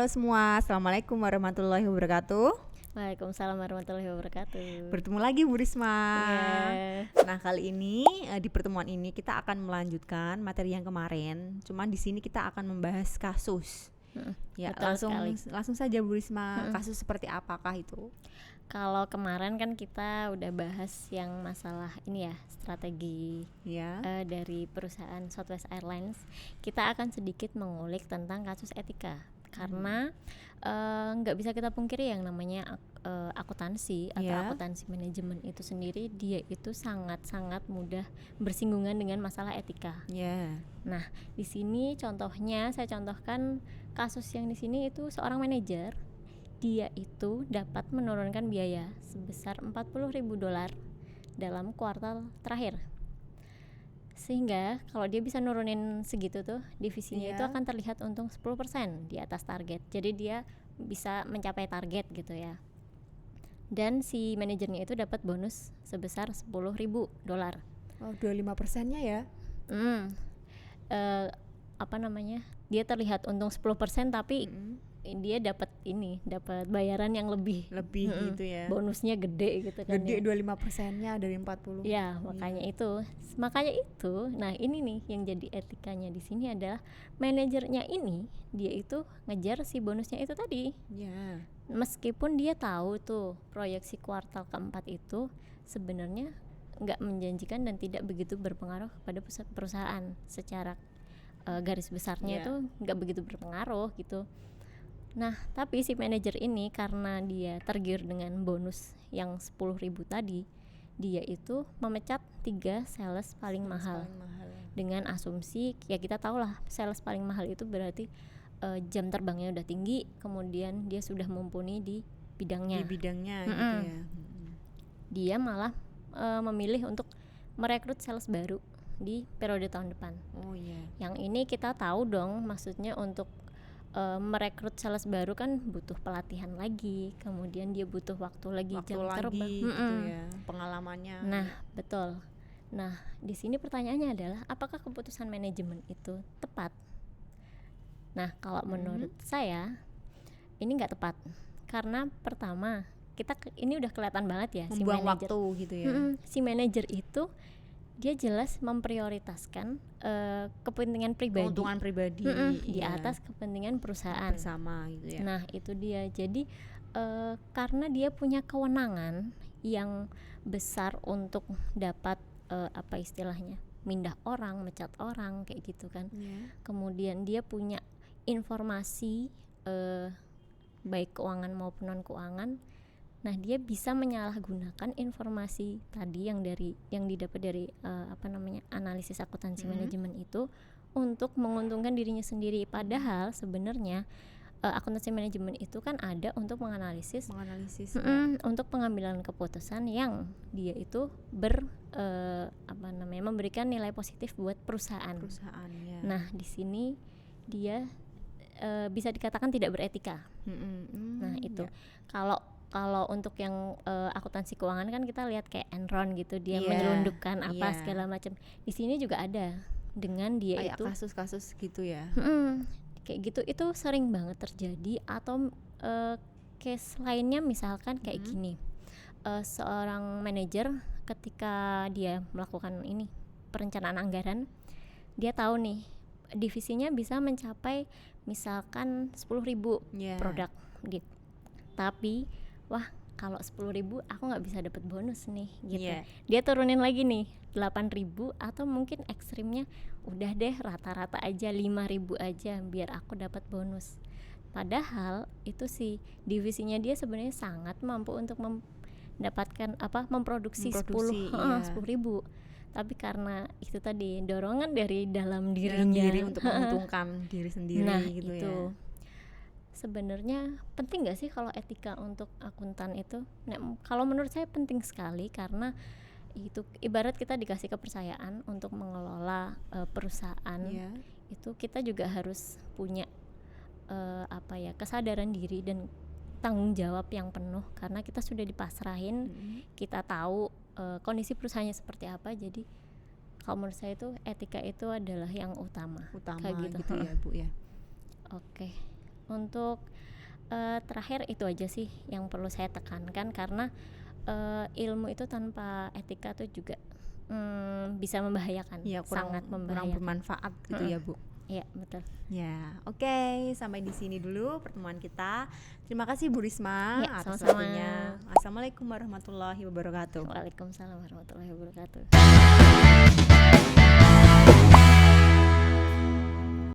Halo semua, Assalamualaikum warahmatullahi wabarakatuh. Waalaikumsalam warahmatullahi wabarakatuh. Bertemu lagi Bu Risma. Iya. Nah kali ini di pertemuan ini kita akan melanjutkan materi yang kemarin. Cuman di sini kita akan membahas kasus. Ya Betul sekali. langsung saja Bu Risma. Kasus seperti apakah itu? Kalau kemarin kan kita udah bahas yang masalah ini ya, strategi Ya. dari perusahaan Southwest Airlines. Kita akan sedikit mengulik tentang kasus etika. Karena nggak bisa kita pungkiri yang namanya akuntansi atau akuntansi manajemen itu sendiri, dia itu sangat-sangat mudah bersinggungan dengan masalah etika. Nah, di sini contohnya saya contohkan kasus yang di sini itu seorang manajer, dia itu dapat menurunkan biaya sebesar $40.000 dalam kuartal terakhir. Sehingga kalau dia bisa nurunin segitu tuh, divisinya itu akan terlihat untung 10% di atas target. Jadi dia bisa mencapai target gitu ya. Dan si manajernya itu dapat bonus sebesar $10.000. Oh, 25%-nya ya? Dia terlihat untung 10% tapi dia dapat bayaran yang lebih gitu ya. Bonusnya gede gitu kan. Gede 25%-nya dari 40. Ya, makanya itu. Nah, ini nih yang jadi etikanya di sini adalah manajernya ini, dia itu ngejar si bonusnya itu tadi. Meskipun dia tahu tuh proyeksi kuartal keempat itu sebenarnya nggak menjanjikan dan tidak begitu berpengaruh kepada perusahaan secara garis besarnya itu nggak begitu berpengaruh gitu. Nah, tapi si manajer ini karena dia tergiur dengan bonus yang 10.000 tadi, dia itu memecat 3 sales paling mahal. Dengan asumsi ya kita tahu lah sales paling mahal itu berarti jam terbangnya udah tinggi, kemudian dia sudah mumpuni di bidangnya. Gitu ya. Dia malah memilih untuk merekrut sales baru di periode tahun depan. Yang ini kita tahu dong, maksudnya untuk merekrut sales baru kan butuh pelatihan lagi, kemudian dia butuh waktu lagi jam terbang gitu ya, pengalamannya. Nah, betul. Nah, di sini pertanyaannya adalah apakah keputusan manajemen itu tepat? Nah, kalau menurut saya ini nggak tepat. Karena pertama, ini udah kelihatan banget ya membuang waktu gitu ya. Si manajer itu dia jelas memprioritaskan kepentingan pribadi, keuntungan pribadi di atas kepentingan perusahaan bersama gitu ya. Nah, itu dia. Jadi karena dia punya kewenangan yang besar untuk dapat mindah orang, mecat orang kayak gitu kan. Kemudian dia punya informasi baik keuangan maupun non keuangan. Nah, dia bisa menyalahgunakan informasi tadi yang didapat dari analisis akuntansi manajemen itu untuk menguntungkan dirinya sendiri. Padahal sebenarnya akuntansi manajemen itu kan ada untuk menganalisis untuk pengambilan keputusan yang dia itu memberikan nilai positif buat perusahaan. Nah, di sini dia bisa dikatakan tidak beretika. Nah, itu kalau untuk yang akuntansi keuangan kan kita lihat kayak Enron gitu, dia menyelundupkan segala macam. Di sini juga ada dengan dia kayak itu kasus-kasus gitu ya. Kayak gitu itu sering banget terjadi. Atau case lainnya misalkan kayak gini, seorang manajer ketika dia melakukan perencanaan anggaran, dia tahu nih divisinya bisa mencapai misalkan 10.000 produk tapi wah, kalau 10.000 aku nggak bisa dapat bonus nih gitu. Dia turunin lagi nih 8.000 atau mungkin ekstrimnya udah deh rata-rata aja 5.000 aja biar aku dapat bonus. Padahal itu sih divisinya dia sebenarnya sangat mampu untuk mendapatkan memproduksi 10.000. Tapi karena itu tadi dorongan dari dalam dirinya untuk menguntungkan diri sendiri gitu itu. ya. Sebenarnya penting nggak sih kalau etika untuk akuntan itu? Nah, kalau menurut saya penting sekali, karena itu ibarat kita dikasih kepercayaan untuk mengelola perusahaan. Itu kita juga harus punya kesadaran diri dan tanggung jawab yang penuh, karena kita sudah dipasrahin, kita tahu kondisi perusahaannya seperti apa. Jadi kalau menurut saya itu etika itu adalah yang utama kayak gitu ya Bu ya. Oke. Untuk terakhir itu aja sih yang perlu saya tekankan, karena ilmu itu tanpa etika tuh juga bisa membahayakan, Ya, sangat kurang membahayakan. bermanfaat gitu ya Bu. Iya, betul. Ya, oke, sampai di sini dulu pertemuan kita. Terima kasih Bu Risma Ya, atas sama-sama. waktunya. Assalamualaikum warahmatullahi wabarakatuh. Waalaikumsalam warahmatullahi wabarakatuh.